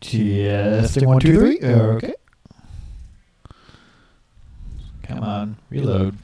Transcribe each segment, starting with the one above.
Testing 1, 2, 3. Okay. Come on, reload.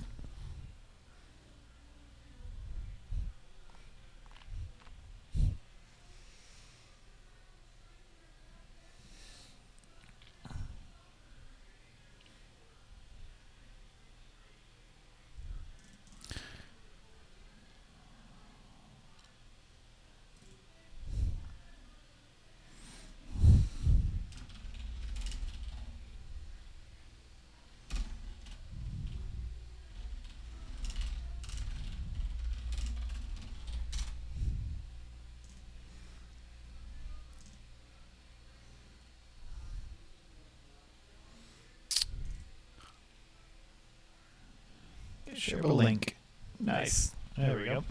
Share a link. Nice. There we go.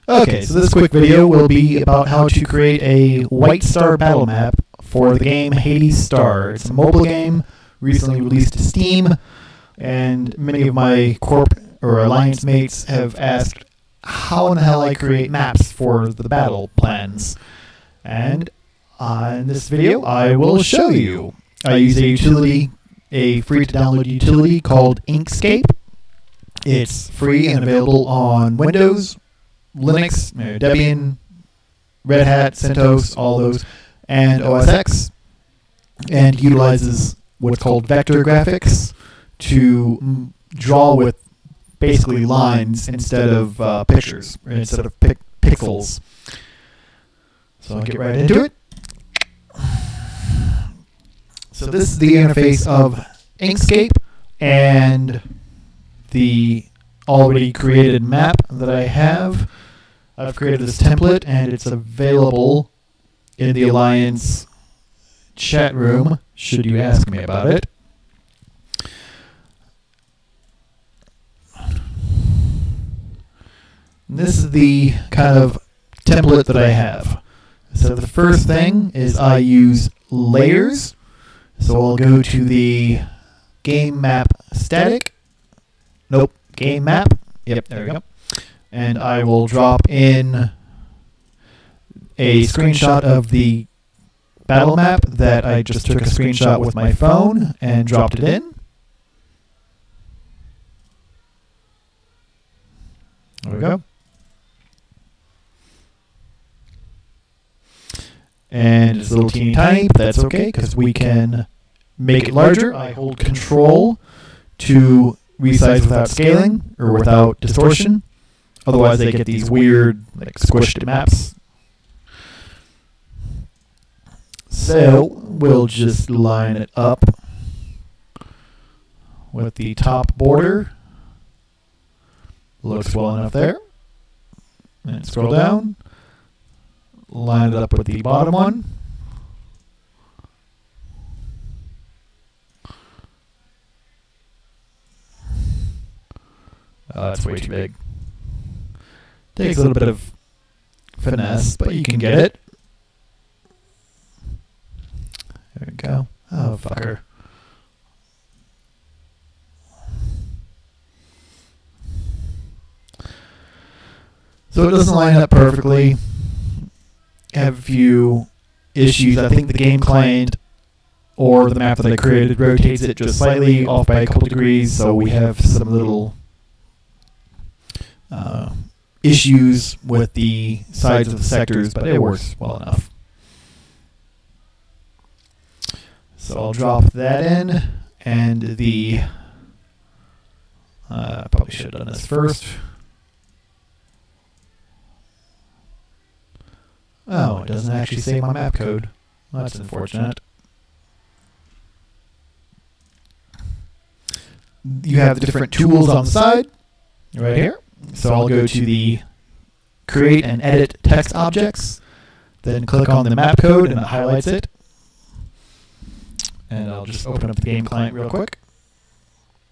Okay, so this quick video will be about how to create a Whitestar battle map for the game Hades Star. It's a mobile game, recently released to Steam, and many of my corp or alliance mates have asked how in the hell I create maps for the battle plans. And in this video, I will show you. I use a utility, a free-to-download utility called Inkscape. It's free and available on Windows, Linux, Debian, Red Hat, CentOS, all those, and OS X, and utilizes what's called vector graphics to draw with basically lines instead of pictures, or instead of pixels. So I'll get right into it. So this is the interface of Inkscape and the already created map that I have. I've created this template and it's available in the Alliance chat room, should you ask me about it. And this is the kind of template that I have. So the first thing is I use layers. So I'll go to the game map static. Nope, game map. Yep, there we go. And I will drop in a screenshot of the battle map that I just took a screenshot with my phone and dropped it in. There we go. And it's a little teeny tiny, but that's okay because we can make it larger. I hold Control to resize without scaling or without distortion. Otherwise, they get these weird, like squished maps. So we'll just line it up with the top border. Looks well enough there. And scroll down. Line it up with the bottom one. That's way too big. Takes a little bit of finesse, but you can get it. There we go. Oh, fucker. So it doesn't line up perfectly. Have a few issues. I think the game client or the map that I created rotates it just slightly off by a couple degrees, so we have some little issues with the sides of the sectors, but it works well enough. So I'll drop that in, and the probably should have done this first. Oh, it doesn't actually save my map code. Well, that's unfortunate. You have the different tools on the side, right here. So I'll go to the Create and Edit Text Objects, then click on the map code and it highlights it. And I'll just open up the game client real quick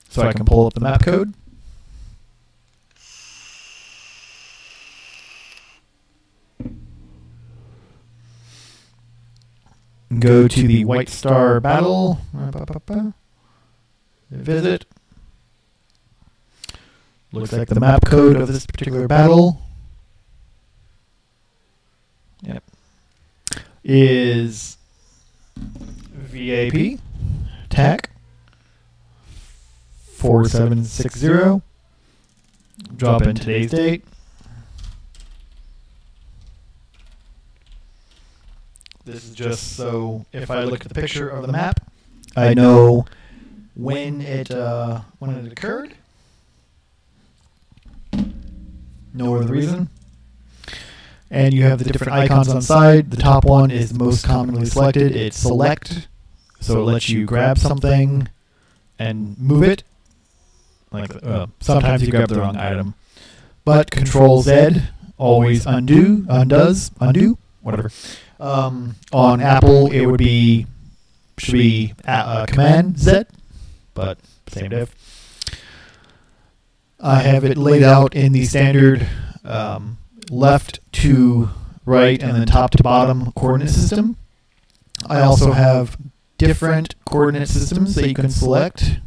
so I can pull up the map code. go to the Whitestar battle. Visit. Looks like the map code of this particular battle is VAP TAC 4760. Drop in today's date. This is just so if I look at the picture of the map, I know when it occurred. No other reason. And you have the different icons on the side. The top one is most commonly selected. It's select, so it lets you grab something and move it. Like sometimes you grab the wrong item. But Control Z always undo, whatever. On Apple, it should be Command Z, but same diff. I have it laid out in the standard left to right and then top to bottom coordinate system. I also have different coordinate systems that you can select.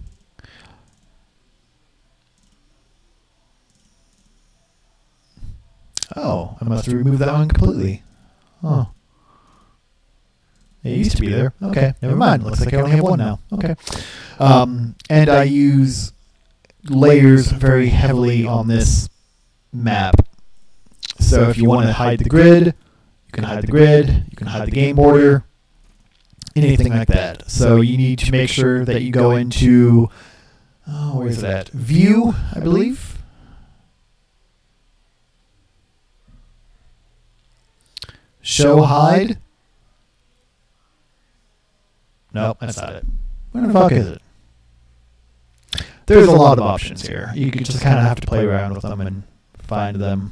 Oh, I must remove that one completely. Oh. It used to be there. Okay, never mind. Looks like I only have one now. Okay. And I use layers very heavily on this map. So if you want to hide the grid, you can hide the grid, you can hide the game border, anything like that. So you need to make sure that you go into, where is that? View, I believe. Show hide. Nope, that's not it. Where the fuck is it? There's a lot of options here. You just kind of have to play around with them and find them.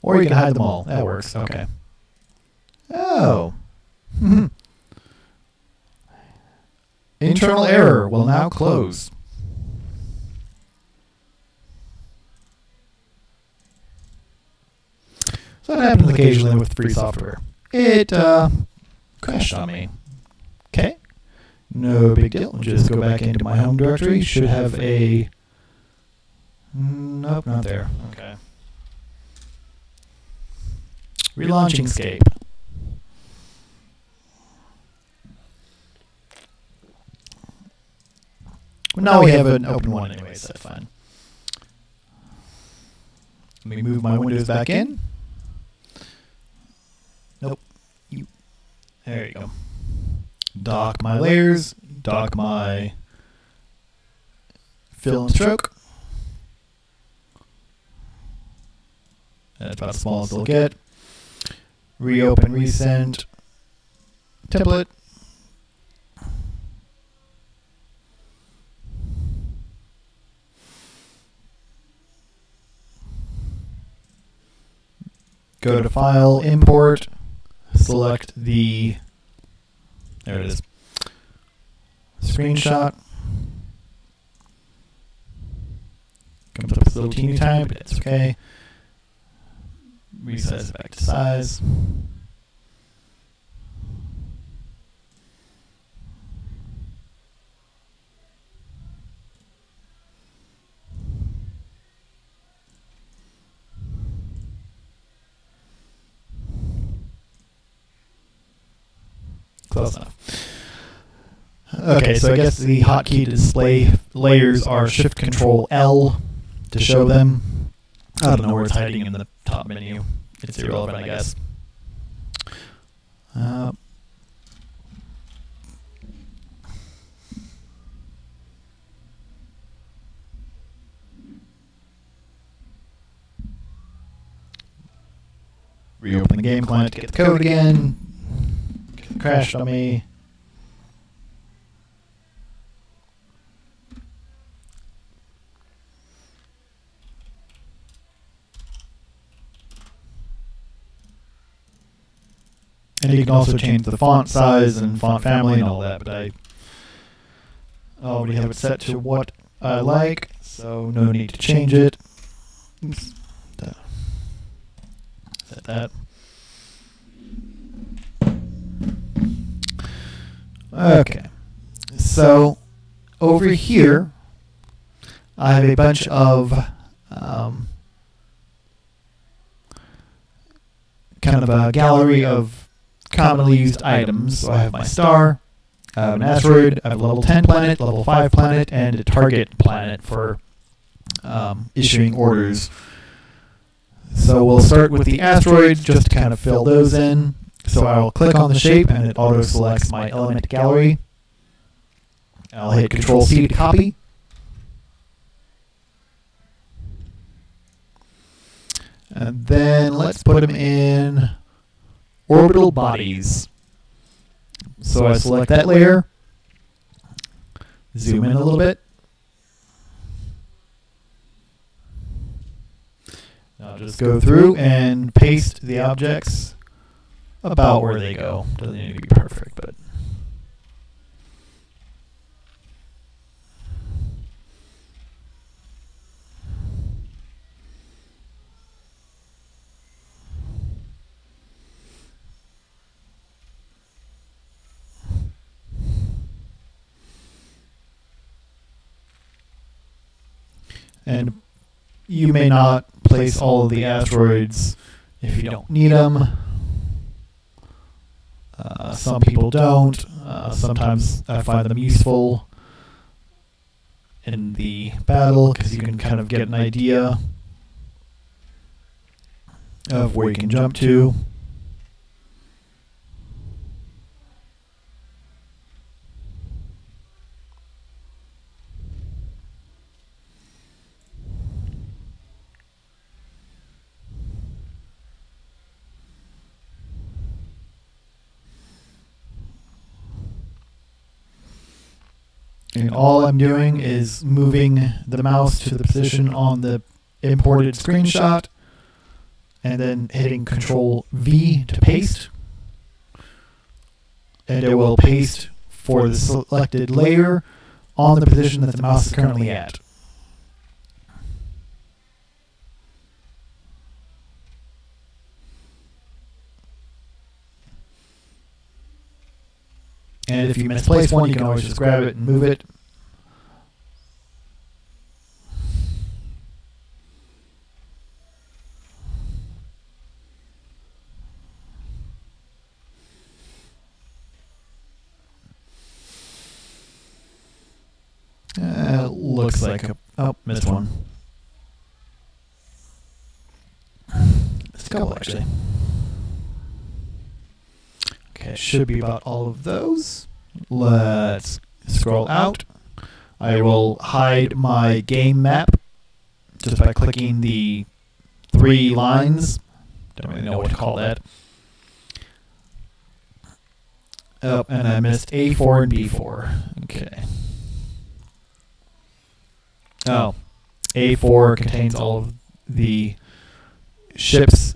Or you can hide them all. That works. Okay. Oh. Internal error will now close. So that happens occasionally with free software. It crashed on me. Okay. No big deal. Just go back into my home directory. Should have a... Nope, not there. Okay. Relaunch Inkscape. Well, now we have an open one anyway, so that's fine. Let me move my windows back in. Nope. There you go. Dock my layers. Dock my fill and stroke. That's about as small as it'll get. Reopen, resend, template. Go to File, Import, select the, there it is, screenshot. Comes up with a little teeny tiny, but it's okay. Resize it back to size. Close enough. Okay, so I guess the hotkey to display layers are Shift Control L to show them. I don't know where it's hiding in the top menu. It's irrelevant, I guess. Reopen the game client to get the code again. Crashed on me. And you can also change the font size and font family and all that, but I already have it set to what I like, so no need to change it. Oops. Set that. Okay, so over here I have a bunch of kind of a gallery of commonly used items. So I have my star, I have an asteroid, I have a level 10 planet, level 5 planet, and a target planet for issuing orders. So we'll start with the asteroids just to kind of fill those in. So I'll click on the shape and it auto selects my element gallery. I'll hit Control C to copy. And then let's put them in orbital bodies. So I select that layer, zoom in a little bit. I'll just go through and paste the objects about where they go. Doesn't need to be perfect, but and you may not place all of the asteroids if you don't need them. Some people don't. Sometimes I find them useful in the battle because you can kind of get an idea of where you can jump to. And all I'm doing is moving the mouse to the position on the imported screenshot and then hitting Control V to paste. And it will paste for the selected layer on the position that the mouse is currently at. And if you misplace one, you can always just grab it and move it. Looks like a... Oh, missed one. It's a couple, actually. Okay, should be about all of those. Let's scroll out. I will hide my game map just by clicking the 3 lines. Don't really know what to call that. Oh, and I missed A4 and B4. Okay. Oh, A4 contains all of the ships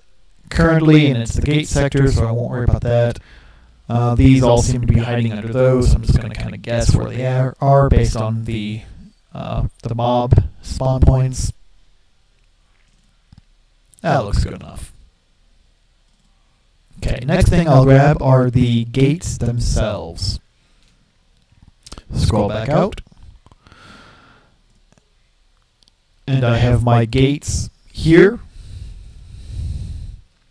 currently, and it's the gate sector, so I won't worry about that. These all seem to be hiding under those. I'm just going to kind of guess where they are based on the mob spawn points. That looks good enough. Okay, next thing I'll grab are the gates themselves. Scroll back out. And I have my gates here.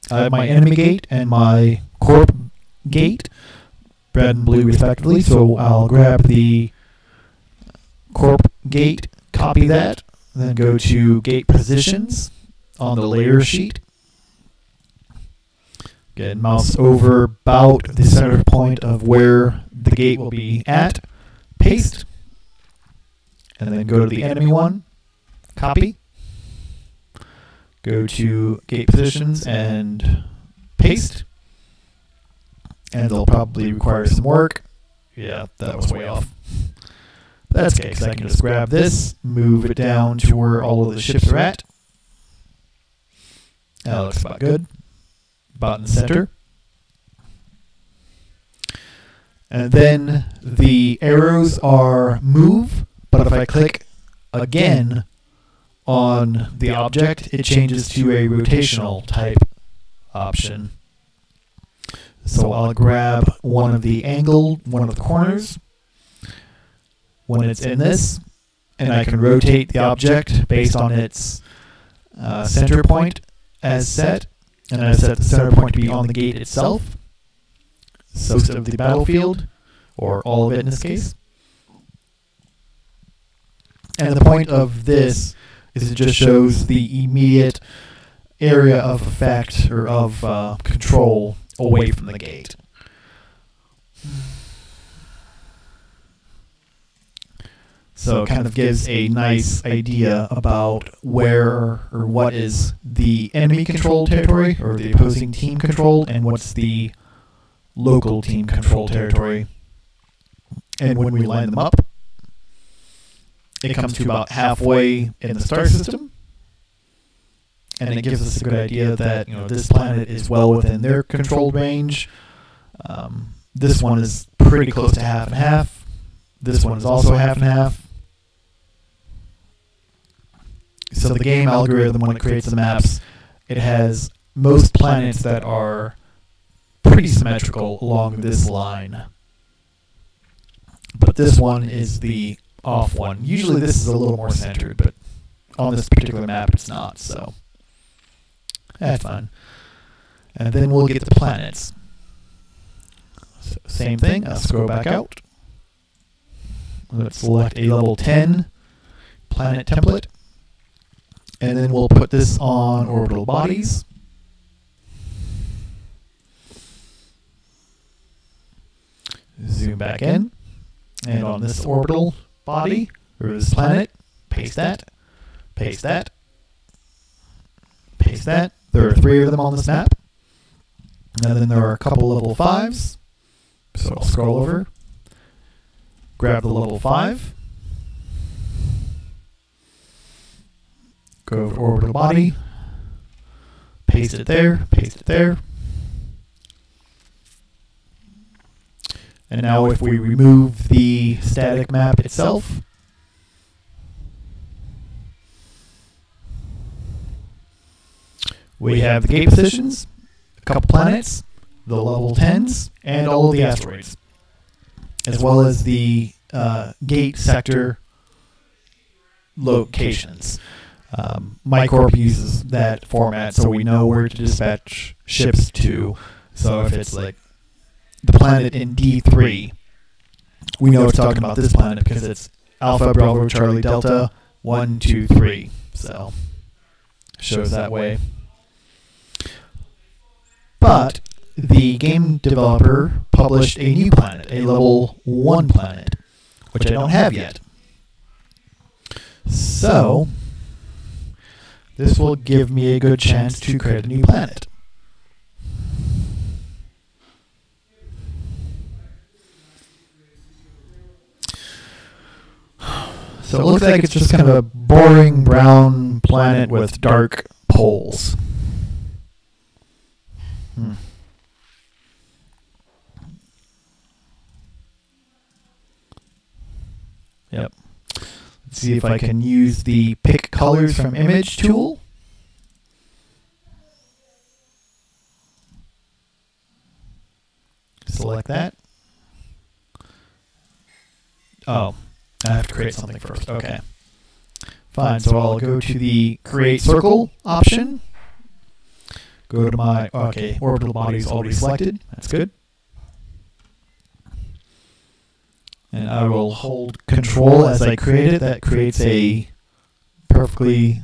I have my enemy gate and my corp gate, red and blue respectively, so I'll grab the corp gate, copy that, then go to gate positions on the layer sheet. Again, mouse over about the center point of where the gate will be at, paste, and then go to the enemy one, copy, go to gate positions and paste. And they'll probably require some work. Yeah, that was way off. But that's okay, because I can just grab this, move it down to where all of the ships are at. That looks about good. About in the center. And then the arrows are move, but if I click again on the object, it changes to a rotational type option. So I'll grab one of the corners when it's in this, and I can rotate the object based on its center point as set, and I set the center point to be on the gate itself, so most of the battlefield, or all of it in this case. And the point of this is it just shows the immediate area of effect or of control away from the gate. So it kind of gives a nice idea about where or what is the enemy controlled territory or the opposing team controlled, and what's the local team controlled territory. And when we line them up, it comes to about halfway in the star system, and it gives us a good idea that this planet is well within their controlled range. This one is pretty close to half and half. This one is also half and half. So the game algorithm, when it creates the maps, it has most planets that are pretty symmetrical along this line. But this one is the off one. Usually this is a little more centered, but on this particular map it's not, so that's fun. And then we'll get the planets. So same thing, I'll scroll back out. Let's select a level 10 planet template. And then we'll put this on orbital bodies. Zoom back in. And on this orbital body, or this planet, paste that, paste that, paste that. There are 3 of them on this map. And then there are a couple level 5s. So I'll scroll over, grab the level 5, go over to orbital body, paste it there, paste it there. And now if we remove the static map itself, we have the gate positions, a couple planets, the level 10s, and all of the asteroids, as well as the gate sector locations. MyCorp uses that format so we know where to dispatch ships to. So if it's like the planet in D3, we know it's talking about this planet because it's Alpha, Bravo, Charlie, Delta, 1, 2, 3. So shows that way. But the game developer published a new planet, a level 1 planet, which I don't have yet. So this will give me a good chance to create a new planet. So it looks like it's just kind of a boring brown planet with dark poles. Yep. Let's see if I can use the pick colors from image tool. Select that. Oh, I have to create something first. Okay. Fine. So I'll go to the create circle option. Go to my, okay, orbital body is already selected. That's good. And I will hold control as I create it. That creates a perfectly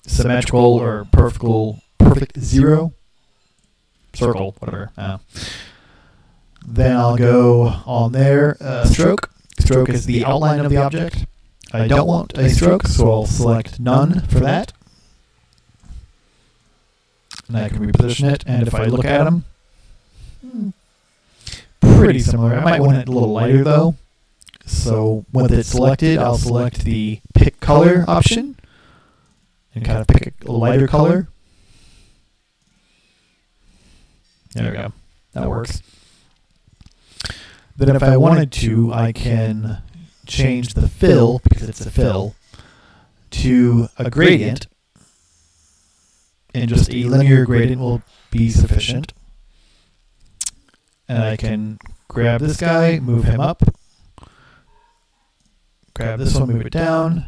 symmetrical or perfect zero circle, whatever. Then I'll go on there, stroke. Stroke is the outline of the object. I don't want a stroke, so I'll select none for that. And I can reposition it, and if I look at them, pretty similar. I might want it a little lighter though. So with it selected, I'll select the pick color option and kind of pick a lighter color. There we go. That works. Then if I wanted to, I can change the fill, because it's a fill, to a gradient. And just a linear gradient will be sufficient. And I can grab this guy, move him up. Grab this one, move it down.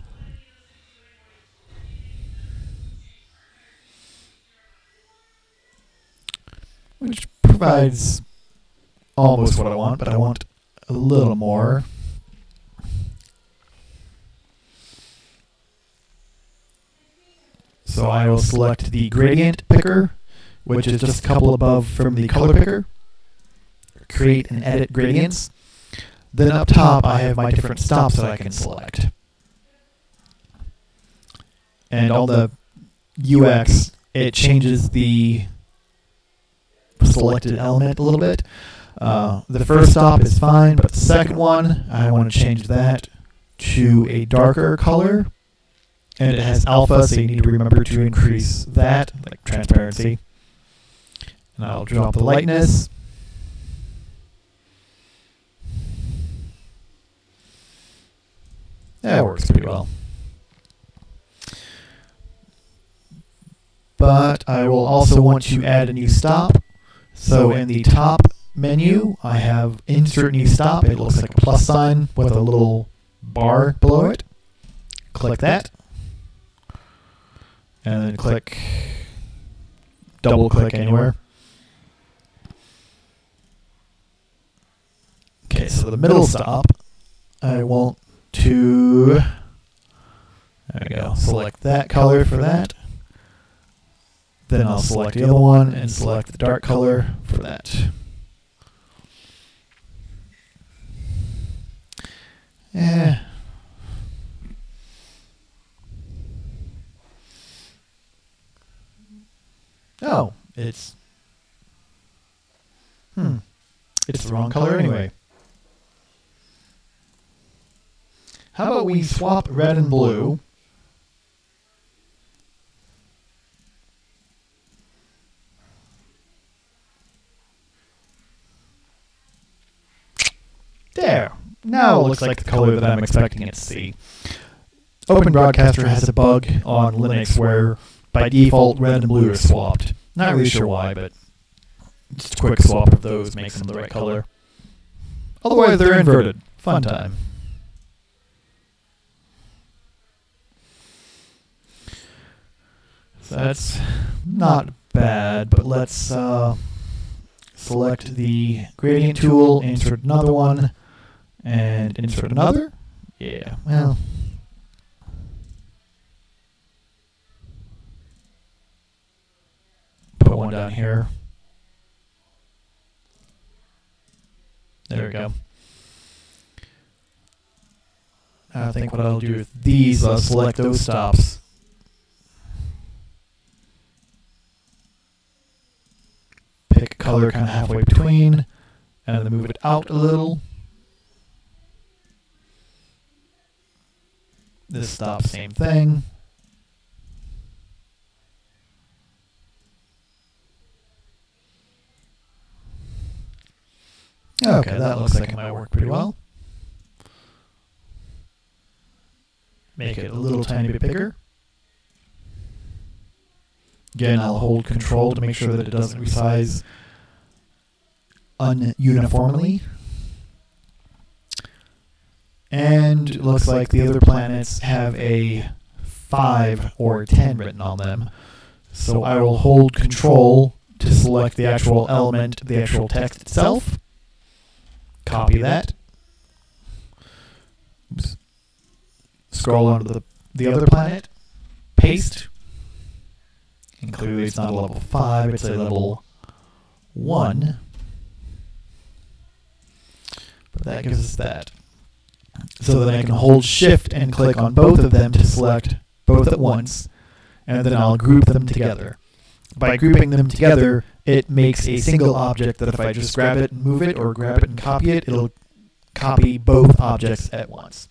Which provides almost what I want, but I want a little more. So I will select the gradient picker, which is just a couple above from the color picker. Create and edit gradients. Then up top I have my different stops that I can select. And on the UX, it changes the selected element a little bit. The first stop is fine, but the second one, I want to change that to a darker color. And it has alpha, so you need to remember to increase that, like transparency. And I'll drop the lightness. That works pretty well. But I will also want to add a new stop. So in the top menu, I have insert new stop. It looks like a plus sign with a little bar below it. Click that. And then click, double click anywhere. Okay, so the middle stop, I want to, there we go, select that color for that. Then I'll select the other one and select the dark color for that. Yeah. Oh, it's the wrong color anyway. How about we swap red and blue? There. Now it looks like the color that I'm expecting it to see. Open Broadcaster has a bug on Linux where by default red and blue are swapped. Not really sure why, but just a quick swap of those makes them the right color. Otherwise they're inverted. Fun time. So that's not bad, but let's select the gradient tool, insert another one, and insert another. Yeah, well. Put one down here. There we go. I think what I'll do with these, I'll select those stops. Pick a color kind of halfway between, and then move it out a little. This stop, same thing. Okay, that looks like it might work pretty well. Make it a little tiny bit bigger. Again, I'll hold Control to make sure that it doesn't resize ununiformly. And it looks like the other planets have a 5 or 10 written on them. So I will hold Control to select the actual element, the actual text itself. Copy that. Oops. Scroll onto the other planet. Paste. And clearly it's not a level 5, it's a level 1. But that gives us that. So then I can hold Shift and click on both of them to select both at once. And then I'll group them together. By grouping them together, it makes a single object that if I just grab it and move it, or grab it and copy it, it'll copy both objects at once.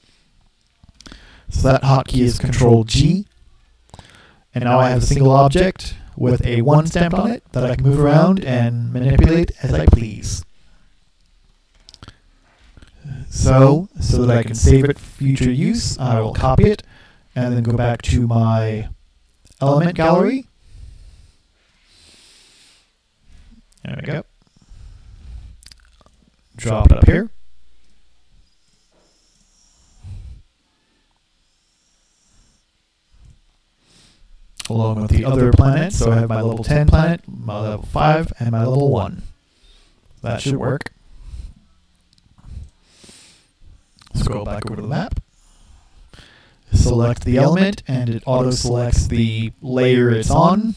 So that hotkey is Control-G. And now I have a single object with a 1 stamped on it that I can move around and manipulate as I please. So that I can save it for future use, I will copy it and then go back to my element gallery. There we go. Drop it up here. Along with the other planets, so I have my level 10 planet, my level 5, and my level 1. That should work. Scroll back over to the map. Select the element, and it auto-selects the layer it's on.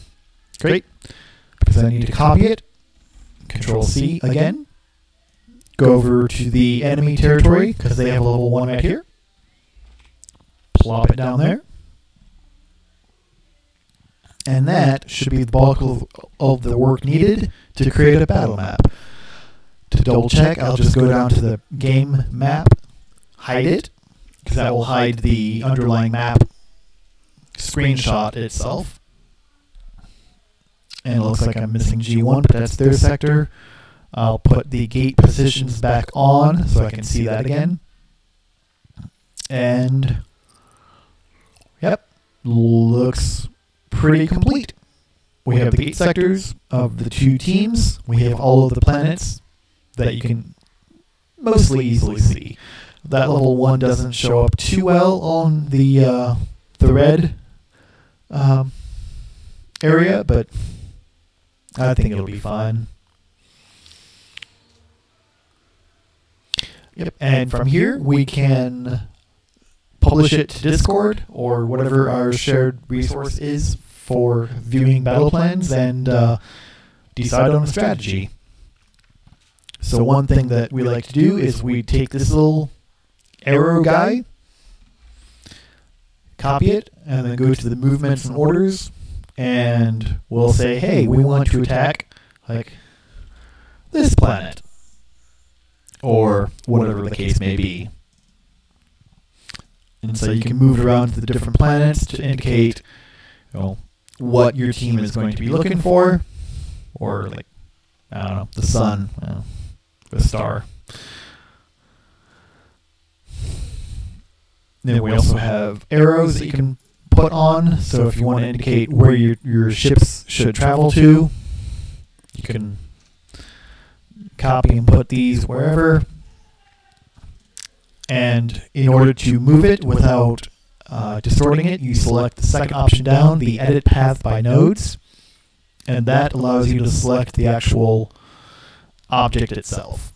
Great. Because I need to copy it. Control-C again. Go over to the enemy territory, because they have a level 1 right here. Plop it down there. And that should be the bulk of the work needed to create a battle map. To double check, I'll just go down to the game map, hide it, because that will hide the underlying map screenshot itself. And it looks like I'm missing G1, but that's their sector. I'll put the gate positions back on so I can see that again. And, yep, looks pretty complete. We have the gate sectors of the two teams. We have all of the planets that you can mostly easily see. That level 1 doesn't show up too well on the red area, but I think it'll be fine. Yep, and from here we can publish it to Discord or whatever our shared resource is for viewing battle plans and decide on a strategy. So one thing that we like to do is we take this little arrow guy, copy it, and then go to the movements and orders, and we'll say, hey, we want to attack like this planet, or whatever the case may be. And so you can move it around to the different planets to indicate, you know, what your team is going to be looking for, or like, I don't know, the sun, the star. Then we also have arrows that you can put on, so if you want to indicate where your ships should travel to, you can copy and put these wherever. And in order to move it without distorting it, you select the second option down, the Edit Path by Nodes, and that allows you to select the actual object itself.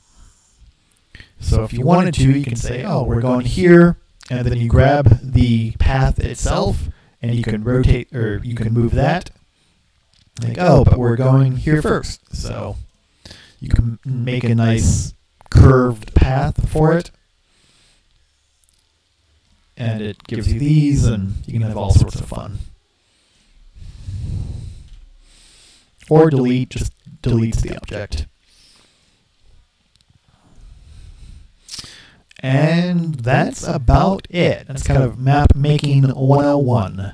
So if you wanted to, you can say, oh, we're going here, and then you grab the path itself, and you can rotate, or you can move that. Like, oh, but we're going here first. So you can make a nice curved path for it. And it gives you these, and you can have all sorts of fun. Or delete, just deletes the object. And that's about it. That's kind of map making 101.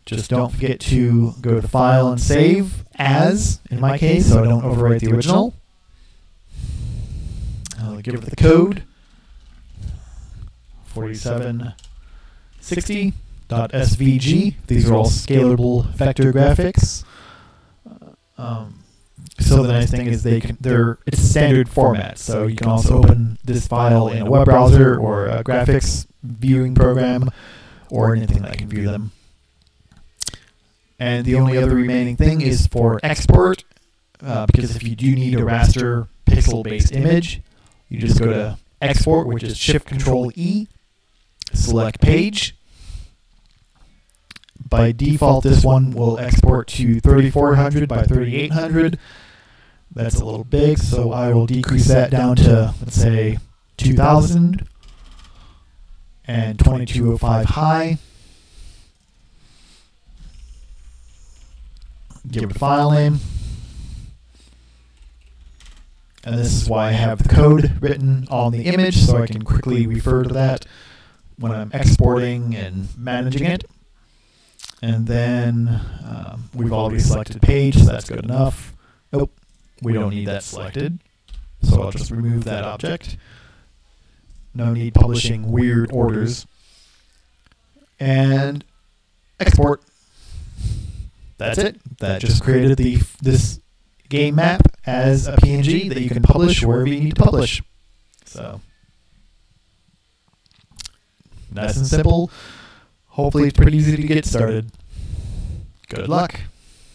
Just don't forget to go to File and Save As, in my case, so I don't overwrite the original. I'll give it the code. 4760.svg. These are all scalable vector graphics. So the nice thing is it's standard format, so you can also open this file in a web browser or a graphics viewing program or anything that can view them. And the only other remaining thing is for export, because if you do need a raster pixel-based image, you just go to Export, which is Shift-Control-E, select Page. By default, this one will export to 3400 by 3800. That's a little big, so I will decrease that down to, let's say, 2000 and 2205 high. Give it a file name. And this is why I have the code written on the image, so I can quickly refer to that when I'm exporting and managing it. And then we've already selected page, so that's good enough. Oh, we don't need that selected, so I'll just remove that object. No need publishing weird orders. And export. That's it. That just created this game map as a PNG that you can publish wherever you need to publish. So, nice and simple. Hopefully it's pretty easy to get started. Good luck.